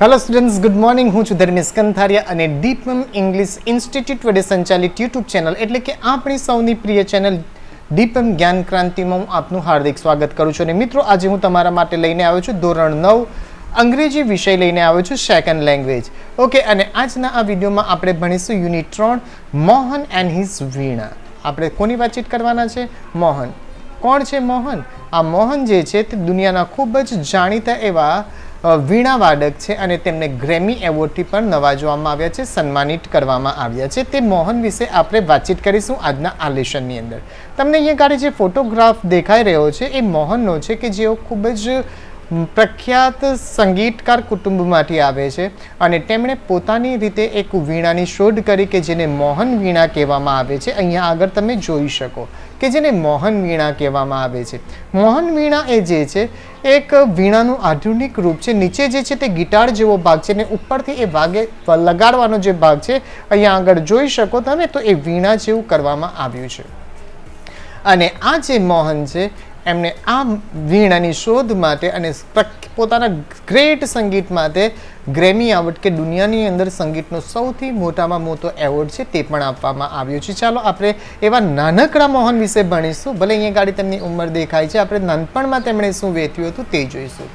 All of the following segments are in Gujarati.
Hello students, good morning. હું છું ધર્મેશ કંથારિયા અને ડીપમ ઇંગ્લિશ ઇન્સ્ટિટ્યૂટ વડે સંચાલિત યુટ્યુબ ચેનલ એટલે કે આપણી સૌની પ્રિય ચેનલ ડીપમ જ્ઞાન ક્રાંતિમાં હું આપનું હાર્દિક સ્વાગત કરું છું. અને મિત્રો, આજે હું તમારા માટે લઈને આવ્યો છું ધોરણ 9 અંગ્રેજી વિષય લઈને આવ્યો છું, સેકન્ડ લેંગ્વેજ. ઓકે, અને આજના આ વિડીયોમાં આપણે ભણીશું યુનિટ 3 મોહન એન્ડ હિઝ વીણા. આપણે કોની વાતચીત કરવાના છે? મોહન. કોણ છે મોહન? આ મોહન જે છે તે દુનિયાના ખૂબ જ જાણીતા એવા વીણાવાદક છે અને તેમને ગ્રેમી એવોર્ડથી પણ નવાજવામાં આવ્યા છે, સન્માનિત કરવામાં આવ્યા છે. તે મોહન વિશે આપણે વાતચીત કરીશું આજના આ લેશનની અંદર. તમને અહીંયા ગાડી જે ફોટોગ્રાફ દેખાઈ રહ્યો છે એ મોહનનો છે કે જેઓ ખૂબ જ પ્રખ્યાત સંગીતકાર કુટુંબમાંથી આવે છે અને તેમણે પોતાની રીતે એક વીણાની શોધ કરી કે જેને મોહન વીણા કહેવામાં આવે છે. અહીંયા આગળ તમે જોઈ શકો કે જેને મોહન વીણા કહેવામાં આવે છે. મોહન વીણા એ જે છે એક વીણાનું આધુનિક રૂપ છે. નીચે જે છે તે ગિટાર જેવો ભાગ છે અને ઉપરથી એ વાગે લગાડવાનો જે ભાગ છે અહીંયા આગળ જોઈ શકો તમે, તો એ વીણા જેવું કરવામાં આવ્યું છે. અને આ જે મોહન છે એમને આ વીણાની શોધ માટે અને પોતાના ગ્રેટ સંગીત માટે ગ્રેમી એવોર્ડ કે દુનિયાની અંદર સંગીતનો સૌથી મોટામાં મોટો એવોર્ડ છે તે પણ આપવામાં આવ્યો છે. ચાલો આપણે એવા નાનકડા મોહન વિશે ભણીશું. ભલે અહીંયા ગાડી તેમની ઉંમર દેખાય છે, આપણે નાનપણમાં તેમણે શું વેચ્યું હતું તે જોઈશું.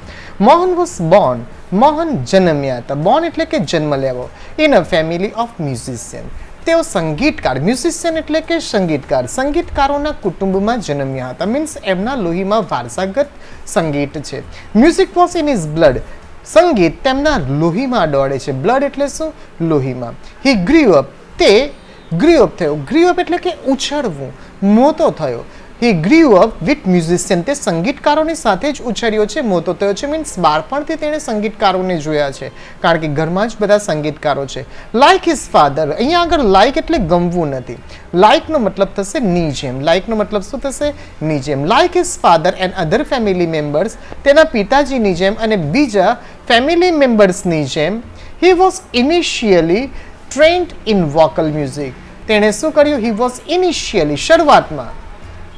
Mohan was Born. મોહન જન્મ્યા હતા. બોર્ન એટલે કે જન્મ લેવો. In a family of musician. તેઓ સંગીતકાર, મ્યુઝિશિયન એટલે કે સંગીતકાર, સંગીતકારોના કુટુંબમાં જન્મ્યા હતા. મીન્સ એમના લોહીમાં વારસાગત સંગીત છે. Music was in his blood. સંગીત તેમના લોહીમાં દોડે છે. બ્લડ એટલે શું? લોહીમાં. હી ગ્રીવ અપ. તે ગ્રીવ અપ થયો. ગ્રીવ અપ એટલે કે ઉછળવું, મોટો થયો. હી ગ્રીવ અપ વિથ મ્યુઝિશિયન. તે સંગીતકારોની સાથે જ ઉછર્યો છે, મોટો થયો છે. મીન્સ બાળપણથી તેણે સંગીતકારોને જોયા છે કારણ કે ઘરમાં જ બધા સંગીતકારો છે. Like his father. અહીંયા આગળ લાઇક એટલે ગમવું નથી. લાઇકનો મતલબ થશે ની જેમ. લાઇકનો મતલબ શું થશે? ની જેમ. Like his father and other family members. તેના પિતાજીની જેમ અને બીજા ફેમિલી મેમ્બર્સની જેમ. He was initially trend in vocal music. તેણે શું કર્યું? હી વોઝ ઇનિશિયલી, શરૂઆતમાં,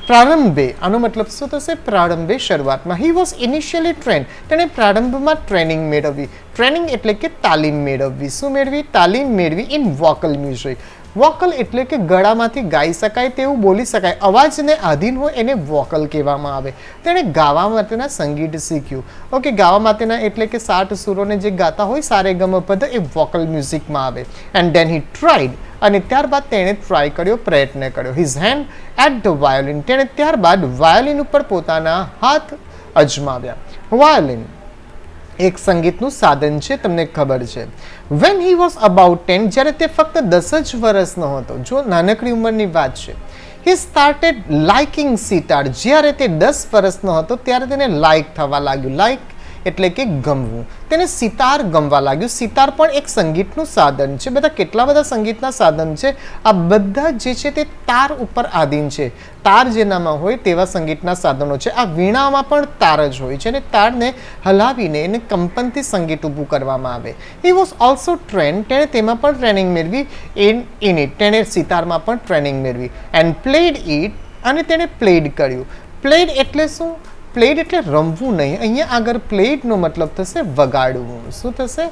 પ્રારંભે. આનો મતલબ શું થશે? પ્રારંભે, શરૂઆતમાં. He was initially trend. તેણે પ્રારંભમાં ટ્રેનિંગ મેળવી. ટ્રેનિંગ એટલે કે તાલીમ મેળવવી. શું મેળવી? તાલીમ મેળવી ઇન વોકલ મ્યુઝિક. વોકલ એટલે કે ગળામાંથી ગાઈ શકાય તેવું, બોલી શકાય, અવાજને આધીન હોય એને વોકલ કહેવામાં આવે. તેણે ગાવા માટેના સંગીત શીખ્યું. ઓકે, ગાવા માટેના એટલે કે 7 સુરોને જે ગાતા હોય સારે ગમ પદ, એ વોકલ મ્યુઝિકમાં આવે. And then he tried. અને ત્યારબાદ તેણે ટ્રાય કર્યો, પ્રયત્ન કર્યો. His hand at the violin. તેણે ત્યારબાદ વાયોલિન ઉપર પોતાના હાથ અજમાવ્યા. વાયોલિન એક સંગીતનું સાધન છે, તમને ખબર છે. વેન હી વોઝ અબાઉટ 10, જ્યારે તે ફક્ત 10 જ વર્ષનો હતો, જો નાનકડી ઉંમરની વાત છે. He started liking sitar. જ્યારે તે 10 વર્ષનો હતો ત્યારે તેને લાઇક થવા લાગ્યું. લાઇક એટલે કે ગમવું. તેને સિતાર ગમવા લાગ્યું. સિતાર પણ એક સંગીતનું સાધન છે. બધા કેટલા બધા સંગીતના સાધન છે. આ બધા જે છે તે તાર ઉપર આધીન છે. તાર જેનામાં હોય તેવા સંગીતના સાધનો છે. આ વીણામાં પણ તાર જ હોય છે અને તારને હલાવીને એને કંપનથી સંગીત ઊભું કરવામાં આવે. He was also trend. તેણે તેમાં પણ ટ્રેનિંગ મેળવી. In it. તેણે સિતારમાં પણ ટ્રેનિંગ મેળવી. And played it. અને તેણે પ્લેડ કર્યું. પ્લેડ એટલે શું? પ્લેડ એટલે રમવું નહીં. અહીંયા આગળ પ્લેડનો મતલબ થશે વગાડવું. શું થશે?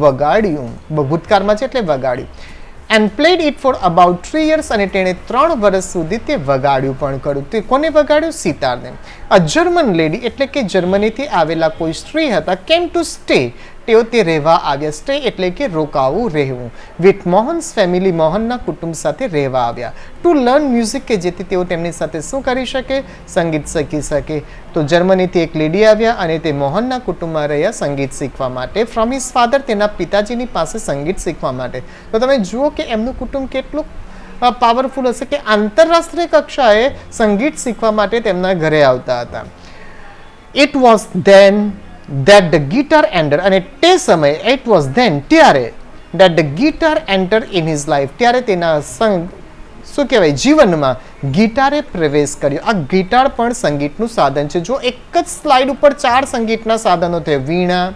વગાડ્યું. ભૂતકાળમાં છે એટલે વગાડ્યું. And played it for about 3 years. અને તેણે 3 વર્ષ સુધી તે વગાડ્યું પણ કર્યું. તે કોને વગાડ્યું? સિતારને. અ જર્મન લેડી એટલે કે જર્મનીથી આવેલા કોઈ સ્ત્રી હતા. Came to stay. તેઓ તે રહેવા આવ્યા. સ્ટે એટલે કે રોકાવું, રહેવું. With Mohan's family. મોહનના કુટુંબ સાથે રહેવા આવ્યા. ટુ લર્ન મ્યુઝિક, કે જેથી તેઓ તેમની સાથે શું કરી શકે? સંગીત શીખી શકે. તો જર્મનીથી એક લેડી આવ્યા અને તે મોહનના કુટુંબમાં રહ્યા સંગીત શીખવા માટે. From his father. તેના પિતાજીની પાસે સંગીત શીખવા માટે. તો તમે જુઓ કે એમનું કુટુંબ કેટલું પાવરફુલ હશે કે આંતરરાષ્ટ્રીય કક્ષાએ સંગીત શીખવા માટે તેમના ઘરે આવતા હતા. It was then that the guitar entered. અને તે સમયે it was then, ત્યારે that the guitar entered in his life. ત્યારે તેના શું કહેવાય, જીવનમાં ગિટારે પ્રવેશ કર્યો. આ ગિટાર પણ સંગીતનું સાધન છે. જો એક જ સ્લાઇડ ઉપર 4 સંગીતના સાધનો છે: વીણા,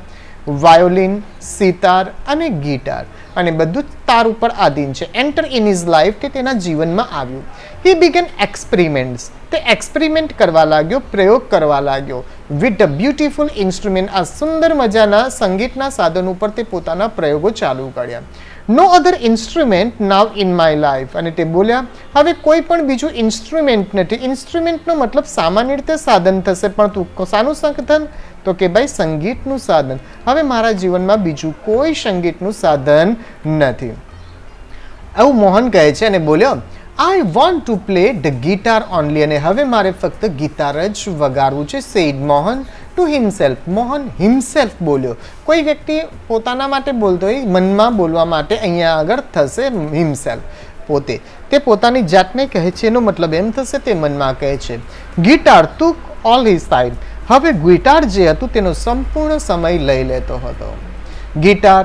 વાયોલિન, સિતાર અને ગિટાર. અને બધું જ તાર ઉપર આધીન છે. એન્ટર ઇન હિઝ લાઈફ, કે તેના જીવનમાં આવ્યું. ही बिगन एक्सपेरिमेंट्स, તે એક્સપેરિમેન્ટ કરવા લાગ્યો, પ્રયોગ કરવા લાગ્યો વિથ અ બ્યુટીફુલ ઇન્સ્ટ્રુમેન્ટ, આ સુંદર મજાના સંગીતના સાધન ઉપર તે પોતાના પ્રયોગો ચાલુ કર્યા. No other instrument now in my life, અને તે બોલ્યા હવે કોઈ પણ બીજું ઇન્સ્ટ્રુમેન્ટ નથી. ઇન્સ્ટ્રુમેન્ટનો મતલબ સામાન્ય રીતે સાધન થશે, પણ તું શાનું સાધન? તો કે ભાઈ સંગીતનું સાધન. હવે મારા જીવનમાં બીજું કોઈ સંગીતનું સાધન નથી. આવું મોહન કહે છે અને બોલ્યો I want to play the guitar only, અને હવે મારે ફક્ત ગિટાર જ વગાડવું છે. Said Mohan to himself, Mohan himself બોલ્યો. કોઈ વ્યક્તિ પોતાના માટે બોલતો હોય, મનમાં બોલવા માટે અહીંયા આગળ થશે હિમસેલ્ફ, પોતે. તે પોતાની જાતને કહે છે, એનો મતલબ એમ થશે તે મનમાં કહે છે. Guitar took all his time, હવે ગિટાર જે હતું તેનો સંપૂર્ણ સમય લઈ લેતો હતો. Guitar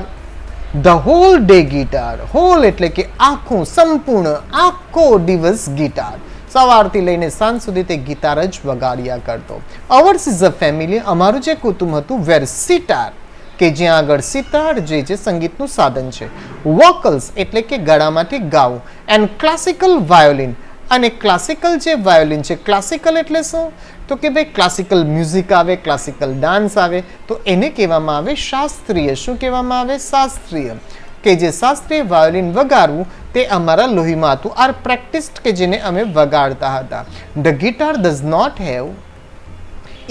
the whole day guitar, whole એટલે કે આખું, સંપૂર્ણ, આખો દિવસ ગિટાર, સવારથી લઈને સાંજ સુધી તે ગિટાર જ વગાડ્યા કરતો. અવર્સ ઇઝ અ ફેમિલી, અમારું જે કુટુંબ હતું, વેર સિતાર, કે જ્યાં આગળ સિતાર જે છે સંગીતનું સાધન છે. વોકલ્સ એટલે કે ગળામાંથી ગાવું, એન્ડ ક્લાસિકલ વાયોલિન, અને ક્લાસિકલ જે વાયોલિન છે, ક્લાસિકલ એટલે શું? તો કે ભાઈ ક્લાસિકલ મ્યુઝિક આવે, ક્લાસિકલ ડાન્સ આવે, તો એને કહેવામાં આવે શાસ્ત્રીય. શું કહેવામાં આવે? શાસ્ત્રીય. કે જે શાસ્ત્રીય વાયોલિન વગાડવું તે અમારા લોહીમાં હતું. આર પ્રેક્ટિસ્ડ, કે જેને અમે વગાડતા હતા. The guitar does not have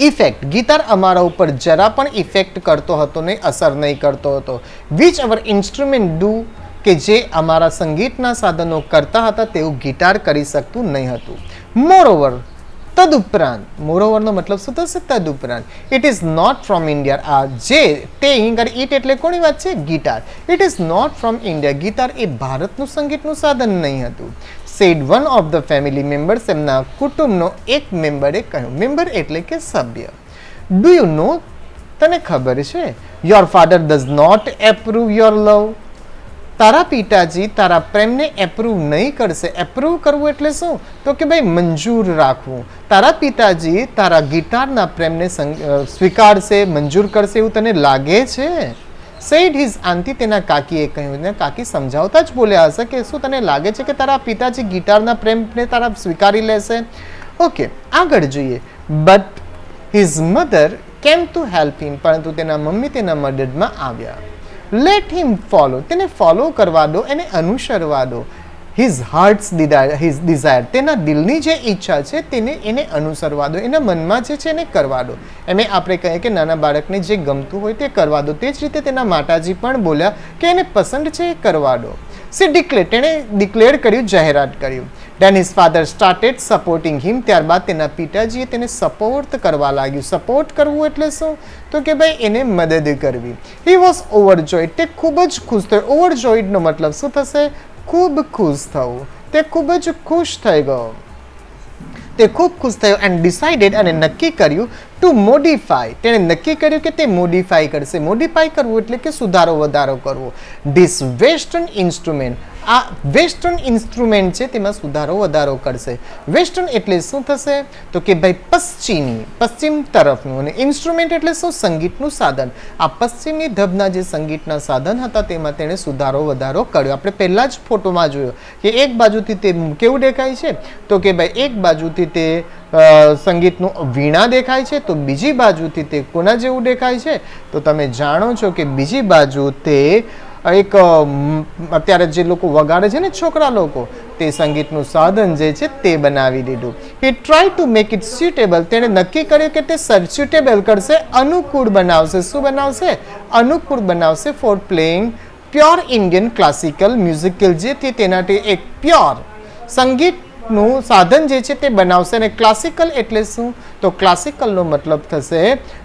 effect, guitar અમારા ઉપર જરા પણ ઇફેક્ટ કરતો હતો નહીં, અસર નહીં કરતો હતો. વિચ અવર ઇન્સ્ટ્રુમેન્ટ ડુ, કે જે અમારા સંગીતના સાધનો કરતા હતા તેવું ગિટાર કરી શકતું નહીં હતું. મોરઓવર, તદુપરાંત, મોરઓવરનો મતલબ શું થશે? તદુપરાંત. It is not from India, આ જે તે અહીં ઇટ એટલે કોની વાત છે? Guitar. It is not from India, guitar એ ભારતનું સંગીતનું સાધન નહીં હતું. Said one of the family members, એમના કુટુંબનો એક મેમ્બરે કહ્યું. મેમ્બર એટલે કે સભ્ય. ડુ યુ નો, તને ખબર છે? Your father does not approve your love, તારા પિતાજી તારા પ્રેમને એપ્રુવ નહીં કરશે. એપ્રુવ કરવું એટલે શું? તો કે ભાઈ મંજૂર રાખવું. તારા પિતાજી તારા ગિટારના પ્રેમને સ્વીકારશે, મંજૂર કરશે એવું તને લાગે છે? સેડ હિઝ આંટી, તેના કાકીએ કહ્યું. ને કાકી સમજાવતા જ બોલ્યા હશે કે શું તને લાગે છે કે તારા પિતાજી ગિટારના પ્રેમને તારા સ્વીકારી લેશે? ઓકે, આગળ જોઈએ. But his mother came to help him, પરંતુ તેના મમ્મી તેના મદદમાં આવ્યા. લેટ હિમ ફોલો, તેને ફોલો કરવા દો, એને અનુસરવા દો. હિઝ હાર્ટ્સ ડિઝાયર, તેના દિલની જે ઈચ્છા છે તેને એને અનુસરવા દો, એના મનમાં જે છે એને કરવા દો. એમ આપણે કહીએ કે નાના બાળકને જે ગમતું હોય તે કરવા દો. તે જ રીતે તેના માતાજી પણ બોલ્યા કે એને પસંદ છે એ કરવા દો. સે ડિક્લેર, તેણે ડિક્લેર કર્યું, જાહેરાત કર્યું. Then his father started supporting him, ત્યારબાદ તેના પિતાજીએ તેને સપોર્ટ કરવા લાગ્યું. સપોર્ટ કરવું એટલે શું? તો કે ભાઈ એને મદદ કરવી. હી વોઝ ઓવરજોઈડ, તે ખૂબ જ ખુશ થયો. ઓવરજોઈડનો મતલબ શું થશે? ખૂબ ખુશ થવું. તે ખૂબ જ ખુશ થઈ ગયો. તે ખૂબ ખુશ થયો. એન્ડ ડિસાઇડેડ, અને નક્કી કર્યું, ટુ મોડિફાય, તેણે નક્કી કર્યું કે તે મોડિફાય કરશે. મોડિફાય કરવું એટલે કે સુધારો વધારો કરવો. ધીસ વેસ્ટર્ન ઇન્સ્ટ્રુમેન્ટ, આ વેસ્ટર્ન ઇન્સ્ટ્રુમેન્ટ છે તેમાં સુધારો વધારો કરશે. વેસ્ટર્ન એટલે શું થશે? તો કે ભાઈ પશ્ચિમી, પશ્ચિમ તરફનું. અને ઇન્સ્ટ્રુમેન્ટ એટલે શું? સંગીતનું સાધન. આ પશ્ચિમી ધબના જે સંગીતના સાધન હતા તેમાં તેણે સુધારો વધારો કર્યો. આપણે પહેલા જ ફોટોમાં જોયો કે એક બાજુથી તે કેવું દેખાય છે? તો કે ભાઈ એક બાજુથી તે સંગીતનું વીણા દેખાય છે, તો બીજી બાજુથી તે કોના જેવું દેખાય છે? તો તમે જાણો છો કે બીજી બાજુ તે એક અત્યારે જે લોકો વગાડે છે ને છોકરા લોકો, તે સંગીતનું સાધન જે છે તે બનાવી દીધું. He try to make it suitable, તેણે નક્કી કર્યું કે તે સ્યુટેબલ કરશે, અનુકૂળ બનાવશે. શું બનાવશે? અનુકૂળ બનાવશે for playing pure Indian classical musical, જેથી તેનાથી એક પ્યોર સંગીતનું સાધન જે છે તે બનાવશે. અને ક્લાસિકલ એટલે શું? તો ક્લાસિકલનો મતલબ થશે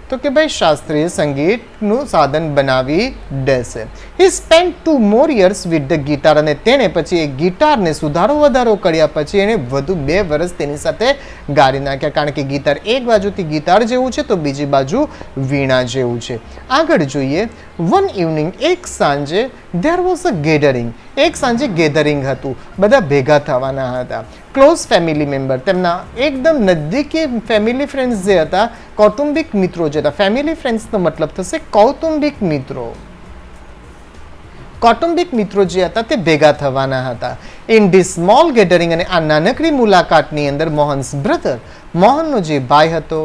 તો કે ભાઈ શાસ્ત્રીય સંગીતનું સાધન બનાવી દેશે. He spend 2 more years with the guitar, અને તેણે પછી એ ગિટારને સુધારો વધારો કર્યા પછી એણે વધુ 2 વર્ષ તેની સાથે ગાળી નાખ્યા. કારણ કે ગિટાર એક બાજુથી ગિટાર જેવું છે તો બીજી બાજુ વીણા જેવું છે. આગળ જોઈએ. વન ઇવનિંગ, એક સાંજે, ધેર વોઝ અ ગેધરિંગ, એક સાંજે ગેધરિંગ હતું, બધા ભેગા થવાના હતા. ક્લોઝ ફેમિલી મેમ્બર, તેમના એકદમ નજીકી ફેમિલી ફ્રેન્ડ્સ જે હતા, કૌટુંબિક મિત્રો જે હતા. ફેમિલી ફ્રેન્ડ્સનો મતલબ થશે કૌટુંબિક મિત્રો. કૌટુંબિક મિત્રો જે હતા તે ભેગા થવાના હતા. ઇન ધી સ્મોલ ગેધરિંગ, અને આ નાનકડી મુલાકાતની અંદર મોહન્સ બ્રધર, મોહનનો જે ભાઈ હતો,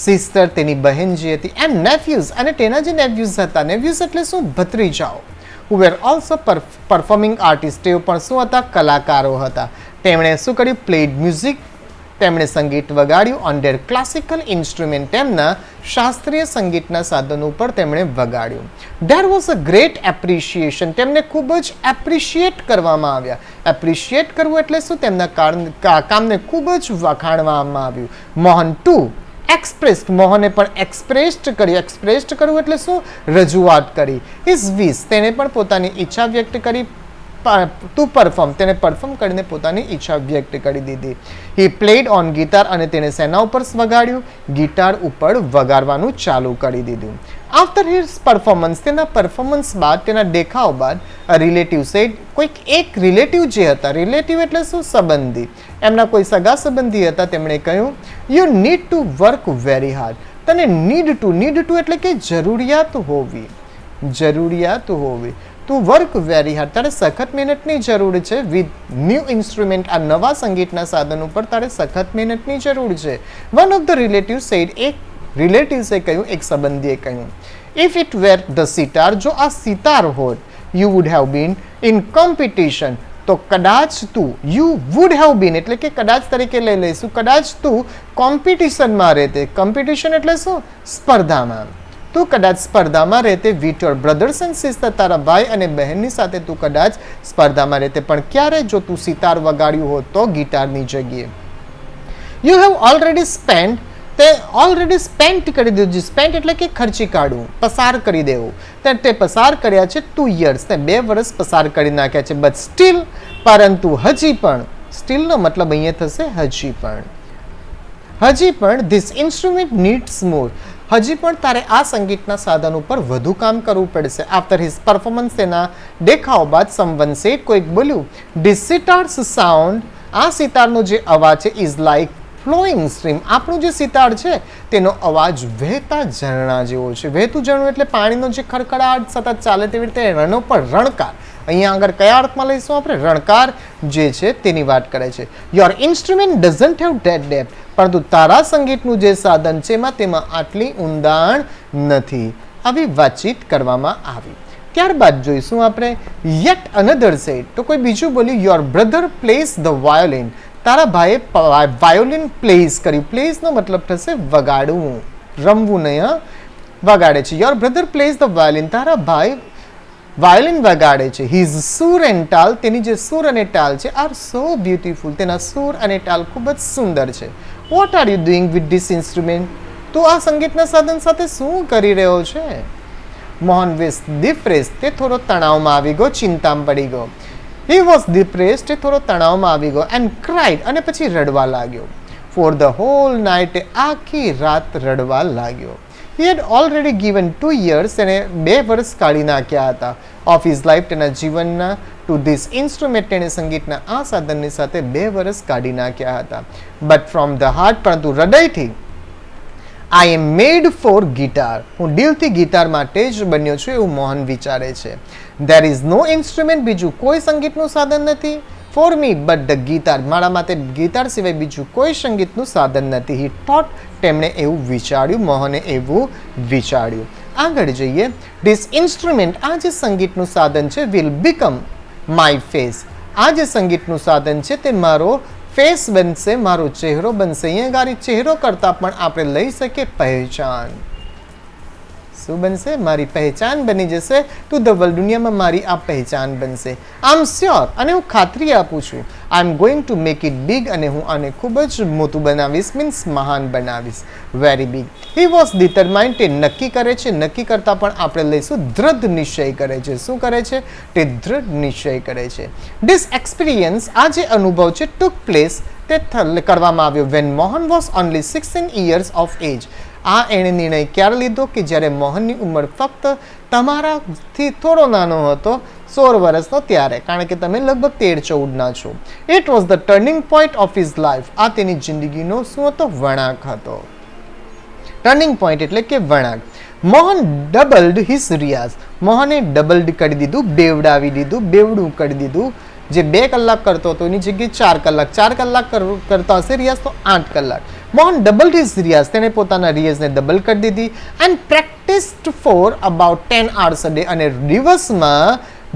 સિસ્ટર તેની બહેન જે હતી, એન્ડ નેફ્યુઝ, અને તેના જે નેફ્યુઝ હતા, નેફ્યુઝ એટલે શું, ભત્રીજાઓ, who were also performing artists, તેઓ પણ શું હતા, કલાકારો હતા. તેમણે શું કર્યું, પ્લેડ મ્યુઝિક, તેમણે સંગીત વગાડ્યું, ઓન ધેર ક્લાસિકલ ઇન્સ્ટ્રુમેન્ટ, તેમના શાસ્ત્રીય સંગીતના સાધનો ઉપર તેમણે વગાડ્યું. There was a great appreciation, તેમને ખૂબ જ એપ્રિશિએટ કરવામાં આવ્યા. એપ્રિશિએટ કરવું એટલે શું, તેમના કામને ખૂબ જ વખાણવામાં આવ્યું. મોહન ટુ એક્સપ્રેસ્ડ, મોહને પણ એક્સપ્રેસ્ડ કરી. એક્સપ્રેસ્ડ કરવું એટલે શું, રજૂઆત કરી. હિઝ વિશ, તેને પણ પોતાની ઈચ્છા વ્યક્ત કરી. ટુ પરફોર્મ, તેને પરફોર્મ કરીને પોતાની ઈચ્છા વ્યક્ત કરી દીધી. હી પ્લેડ ઓન ગિટાર, અને તેને શેના ઉપર વગાડ્યું, ગિટાર ઉપર વગાડવાનું ચાલુ કરી દીધું. આફ્ટર હિઝ પરફોર્મન્સ, તેના પરફોર્મન્સ બાદ, તેના દેખાવ બાદ, અ રિલેટિવ સેડ, કોઈક એક રિલેટિવ જે હતા, રિલેટિવ એટલે શું, સંબંધી, એમના કોઈ સગા સંબંધી હતા, તેમણે કહ્યું, you need to work very hard, તને નીડ ટુ એટલે કે જરૂરિયાત હોવી, જરૂરિયાત હોવી, તું વર્ક વેરી હાર્ડ, તારે સખત મહેનતની જરૂર છે. વિથ ન્યૂ ઇન્સ્ટ્રુમેન્ટ, આ નવા સંગીતના સાધન ઉપર તારે સખત મહેનતની જરૂર છે. One of the relative said, એક રિલેટિવ્સે કહ્યું, એક સંબંધીએ કહ્યું, if it were the sitar, જો આ સિતાર હોત, you would have been in competition, તો કદાચ તું, યુ વુડ હેવ બીન એટલે કે કદાચ તરીકે લઈ લઈશું, કદાચ તું કોમ્પિટિશનમાં રહેતે. કોમ્પિટિશન એટલે શું, સ્પર્ધામાં. તું કદાચ સ્પર્ધામાં રહેતે with your brothers and sister, તારા ભાઈ અને બહેનની સાથે તું કદાચ સ્પર્ધામાં રહેતે. પણ ક્યારે, જો તું સિતાર વગાડ્યું હોત તો ગિટારની જગ્યાએ. યુ હેવ ઓલરેડી સ્પેન્ડ, તે ઓલરેડી સ્પેન્ટ કરી દીધું. સ્પેન્ટ એટલે કે ખર્ચી કાઢવું, પસાર કરી દેવું. તે પસાર કર્યા છે 2 years, તે 2 વર્ષ પસાર કરી નાખ્યા છે. બટ સ્ટીલ, પરંતુ હજી પણ, સ્ટીલનો મતલબ અહીંયા થશે હજી પણ. હજી પણ ધીસ ઇન્સ્ટ્રુમેન્ટ નીડ્સ મોર, હજી પણ તારે આ સંગીતના સાધન ઉપર વધુ કામ કરવું પડશે. આફ્ટર હિઝ પરફોર્મન્સ, તેના દેખાવ બાદ, સમવન સેડ, કોઈક બોલ્યું, ધીસ સિતાર્સ સાઉન્ડ, આ સિતારનો જે અવાજ છે, ઇઝ લાઇક ફ્લોઈંગ સ્ટ્રીમ, આપણું જે સિતાર છે તેનો અવાજ વહેતા ઝરણા જેવો છે. વહેતું ઝરણું એટલે પાણીનો જે ખડખડાટ સતત ચાલે તેવી રીતે રણો પર રણકાર. અહીંયા આગળ કયા અર્થમાં લઈશું આપણે, રણકાર જે છે તેની વાત કરે છે. Your instrument doesn't have that depth, પરંતુ તારા સંગીતનું જે સાધન છે તેમાં આટલી ઊંડાણ નથી. આવી વાતચીત કરવામાં આવી. ત્યારબાદ જોઈશું આપણે યેટ અનધર સેડ, તો કોઈ બીજું બોલ્યું, your brother place the violin, તારા ભાઈએ વાયોલિન પ્લેસ કર્યું. પ્લેસનો મતલબ થશે વગાડવું, રમવું નહીં, વગાડે છે. Your brother place the violin, તારા ભાઈ વાયોલિન વગાડે છે. હિઝ સૂર એન્ડ ટાલ, તેની જે સૂર અને ટાલ છે, આર સો બ્યુટીફુલ, તેના સૂર અને ટાલ ખૂબ જ સુંદર છે. What are you doing with this instrument, તું આ સંગીતના સાધન સાથે શું કરી રહ્યો છે. મોહન વેસ ડિપ્રેસ્ડ, તે થોડો તણાવમાં આવી ગયો, ચિંતામાં પડી ગયો. હી વોઝ ડિપ્રેસ્ડ, તે થોડો તણાવમાં આવી ગયો. એન્ડ ક્રાઇડ, અને પછી રડવા લાગ્યો. ફોર ધ હોલ નાઇટ, આખી રાત રડવા લાગ્યો. હી હેડ ઓલરેડી ગિવન 2 years, તેને 2 વર્ષ કાઢી નાખ્યા હતા ઓફ હિઝ લાઈફ, તેના જીવનના, ટુ ધીસ ઇન્સ્ટ્રુમેન્ટ, તેણે સંગીતના આ સાધનની સાથે 2 વર્ષ કાઢી નાખ્યા હતા. બટ ફ્રોમ ધ હાર્ટ, પરંતુ હૃદયથી, આઈ એમ મેડ ફોર ગિટાર, હું દિલથી ગિટાર માટે જ બન્યો છું, એવું મોહન વિચારે છે. ધેર ઇઝ નો ઇન્સ્ટ્રુમેન્ટ, બીજું કોઈ સંગીતનું સાધન નથી. For me but the guitar, મારા માટે ગિટાર સિવાય બીજું કોઈ સંગીતનું સાધન નથી. હી થોટ, તેમણે એવું વિચાર્યું, મોહને એવું વિચાર્યું. આગળ જઈએ. ધીસ ઇન્સ્ટ્રુમેન્ટ, આ જે સંગીતનું સાધન છે, વિલ બીકમ માય ફેસ, આ જે સંગીતનું સાધન છે તે મારો ફેસ બનશે, મારો ચહેરો બનશે. અહીંયા ગાડી ચહેરો કરતાં પણ આપણે લઈ શકીએ પહેચાન. શું બનશે, મારી પહેચાન બની જશે. ટુ ધ વર્લ્ડ, દુનિયામાં મારી આ પહેચાન બનશે. આઈ એમ શ્યોર, અને હું ખાતરી આપું છું, I am going to make it big, અને હું આને ખૂબ જ મોટું બનાવીશ, મીન્સ મહાન બનાવીશ, very big. He was determined, તે નક્કી કરે છે. નક્કી કરતાં પણ આપણે લઈશું દ્રઢ નિશ્ચય કરે છે. શું કરે છે, તે દ્રઢ નિશ્ચય કરે છે. ધીસ એક્સપિરિયન્સ, આ જે અનુભવ છે, ટુક પ્લેસ, તે કરવામાં આવ્યો when Mohan was only 16 years of age. આ એણે નિર્ણય ક્યારે લીધો કે જ્યારે મોહનની ઉંમર ફક્ત તમારાથી થોડો નાનો હતો, 16 વર્ષનો, ત્યારે, કારણ કે તમે લગભગ 13-14ના છો. It was the turning point of his life, આ તેની જિંદગીનો શું હતો, વળાંક હતો. ટર્નિંગ પોઈન્ટ એટલે કે વળાંક. મોહન ડબલ્ડ હિઝ રિયાઝ. મોહને ડબલ્ડ કરી દીધું, બેવડાવી દીધું, બેવડું કરી દીધું. જે 2 કલાક કરતો હતો એની જગ્યાએ 4 કલાક કરતો હશે રિયાઝ તો 8 કલાક. મોહન ડબલ્ડ હિઝ રિયાઝ, તેને પોતાના રિયાઝને ડબલ કરી દીધી. And practised for about 10 hours a day, અને દિવસમાં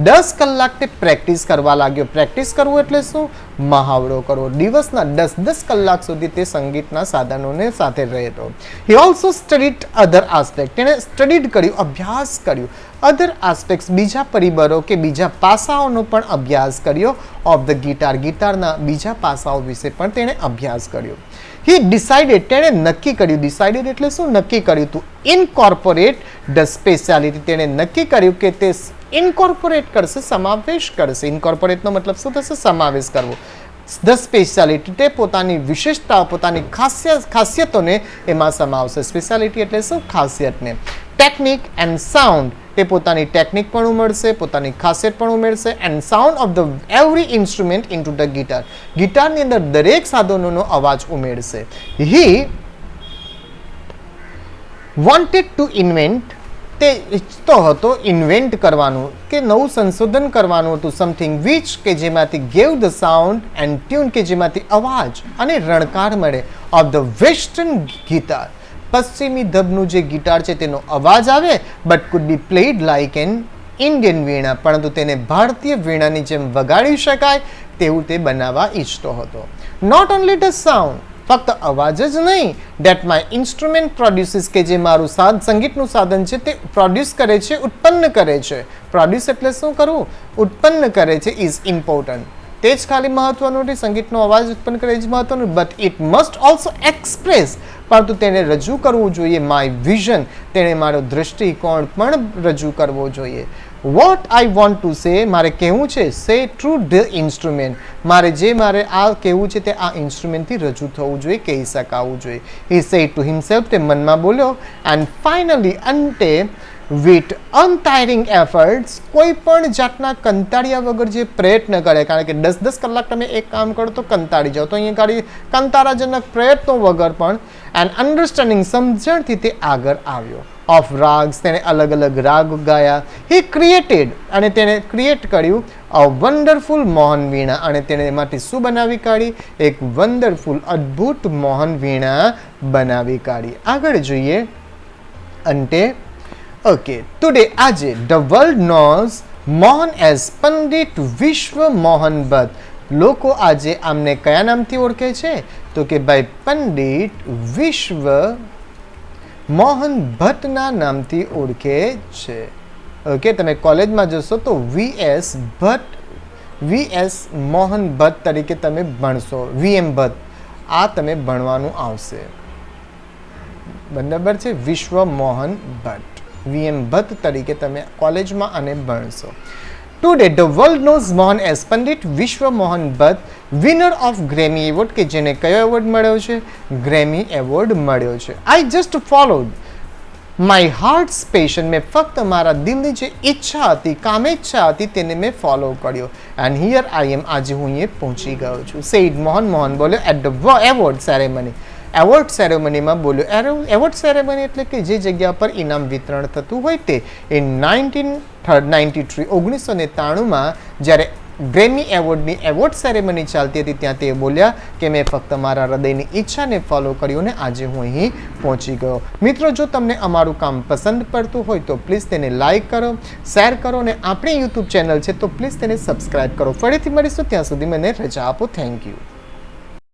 10 કલાક તે પ્રેક્ટિસ કરવા લાગ્યો. પ્રેક્ટિસ કરવું એટલે શું? મહાવરો કરવો. દિવસના 10 કલાક સુધી તે સંગીતના સાધનોને સાથે રહેતો. He also studied other aspect, તેણે સ્ટડીડ કર્યું, અભ્યાસ કર્યું. અધર આસ્પેક્ટ્સ, બીજા પરિબળો કે બીજા પાસાઓનો પણ અભ્યાસ કર્યો. ઓફ ધ ગિટાર, ગિટારના બીજા પાસાઓ વિશે પણ તેણે અભ્યાસ કર્યો. હી ડિસાઇડેડ, તેણે નક્કી કર્યું. ડિસાઇડેડ એટલે શું? નક્કી કર્યું હતું. ઇનકોર્પોરેટ ધ સ્પેશિયાલિટી, તેણે નક્કી કર્યું કે તે ઇન્કોર્પોરેટ કરશે, સમાવેશ કરશે. ઇન્કોર્પોરેટનો મતલબ શું થશે? સમાવેશ કરવો. ધ સ્પેશિયાલિટી, તે પોતાની વિશેષતાઓ, પોતાની ખાસિયતોને એમાં સમાવશે. સ્પેશિયાલિટી એટલે શું? ખાસિયતને. ટેકનિક એન્ડ સાઉન્ડ, તે પોતાની ટેકનિક પણ ઉમેરશે, પોતાની ખાસિયત પણ ઉમેરશે. And sound of the every instrument into the guitar, ગિટારની અંદર દરેક સાધનોનો અવાજ ઉમેરશે. હી વોન્ટેડ ટુ ઇન્વેન્ટ, તે ઈચ્છતો હતો ઇન્વેન્ટ કરવાનું કે નવું સંશોધન કરવાનું હતું. સમથિંગ વિચ, કે જેમાંથી gave the sound and tune, કે જેમાંથી અવાજ અને રણકાર મળે. ઓફ ધ વેસ્ટર્ન ગિટાર, પશ્ચિમી ધબનું જે ગિટાર છે તેનો અવાજ આવે, but could be played like an Indian veena, પરંતુ તેને ભારતીય વીણાની જેમ વગાડી શકાય તેવું તે બનાવવા ઈચ્છતો હતો. નોટ ઓનલી ધ સાઉન્ડ, ફક્ત અવાજ જ નહીં. ડેટ માય ઇન્સ્ટ્રુમેન્ટ પ્રોડ્યુસીસ, કે જે મારું સંગીતનું સાધન છે તે પ્રોડ્યુસ કરે છે, ઉત્પન્ન કરે છે. પ્રોડ્યુસ એટલે શું કરવું? ઉત્પન્ન કરે છે. ઇઝ ઇમ્પોર્ટન્ટ, તે જ ખાલી મહત્વનું નથી. સંગીતનો અવાજ ઉત્પન્ન કરે જ મહત્વનું, but it must also express, પરંતુ તેને રજૂ કરવું જોઈએ. માય વિઝન, તેણે મારો દૃષ્ટિકોણ પણ રજૂ કરવો જોઈએ. What I want to say, મારે કહેવું છે. સે થ્રુ ધ ઇન્સ્ટ્રુમેન્ટ, મારે આ કહેવું છે તે આ ઇન્સ્ટ્રુમેન્ટથી રજૂ થવું જોઈએ, કહી શકાવું જોઈએ. હી સેડ ટુ હિમસેલ્ફ, તે મનમાં બોલ્યો. એન્ડ ફાઇનલી, અંતે, વિથ અનટાયરિંગ એફર્ટ્સ, કોઈ પણ જાતના કંટાળ્યા વગર જે પ્રયત્ન કરે, કારણ કે 10 કલાક તમે એક કામ કરો તો કંટાળી જાઓ, તો અહીંયા ખાલી કંટાળાજનક પ્રયત્નો વગર પણ એન્ડ અન્ડરસ્ટેન્ડિંગ, સમજણથી તે આગળ આવ્યો. ઓફ રાગ્સ, તેને અલગ અલગ રાગ ગાયા. હી ક્રિએટેડ, અને તેને ક્રિએટ કર્યું અ વન્ડરફુલ મોહન વીણા, અને તેને એમાંથી શું બનાવી કાઢી? એક વન્ડરફુલ, અદ્ભુત મોહન વીણા બનાવી કાઢી. આગળ જોઈએ. અંતે ઓકે, ટુડે, આજે, the world knows Mohan as Pandit Vishwa Mohan Bhatt. લોકો આજે આમને કયા નામથી ઓળખે છે? તો કે ભાઈ પંડિત વિશ્વ મોહન ભટ્ટના નામથી ઓળખે છે. ઓકે, તમે કોલેજમાં જશો તો VS મોહન ભટ્ટ તરીકે તમે ભણશો. VM ભટ્ટ, આ તમે ભણવાનું આવશે. બરાબર છે? વિશ્વ મોહન ભટ્ટ, VM ભટ્ટ તરીકે તમે કોલેજમાં આને ભણશો. Today the world knows Mohan as Pandit Vishwa Mohan Bhatt, winner of Grammy award, કે જેને કયો એવોર્ડ મળ્યો છે? ગ્રેમી એવોર્ડ મળ્યો છે. I just followed my hearts passion, મેં ફક્ત મારા દિલની જે ઈચ્છા હતી, કામેચ્છા હતી, તેને મેં ફોલો કર્યો. એન્ડ હિયર આઈ એમ, આજે હું અહીંયા પહોંચી ગયો છું. સેડ મોહન બોલ્યો at the award ceremony, award સેરેમનીમાં બોલ્યો. એવોર્ડ સેરેમની એટલે કે જે જગ્યા પર ઇનામ વિતરણ થતું હોય તે. ઇન 1993 જ્યારે ગ્રેમી એવોર્ડની એવોર્ડ સેરેમની ચાલતી હતી, ત્યાં તે બોલ્યા કે મેં ફક્ત મારા હૃદયની ઈચ્છાને ફોલો કર્યું ને આજે હું અહીં પહોંચી ગયો. મિત્રો, જો તમને અમારું કામ પસંદ પડતું હોય તો પ્લીઝ તેને લાઇક કરો, શેર કરો, અને આપણી યુટ્યુબ ચેનલ છે તો પ્લીઝ તેને સબસ્ક્રાઇબ કરો. ફરીથી મળીશું, ત્યાં સુધી મને રજા આપો. Thank you.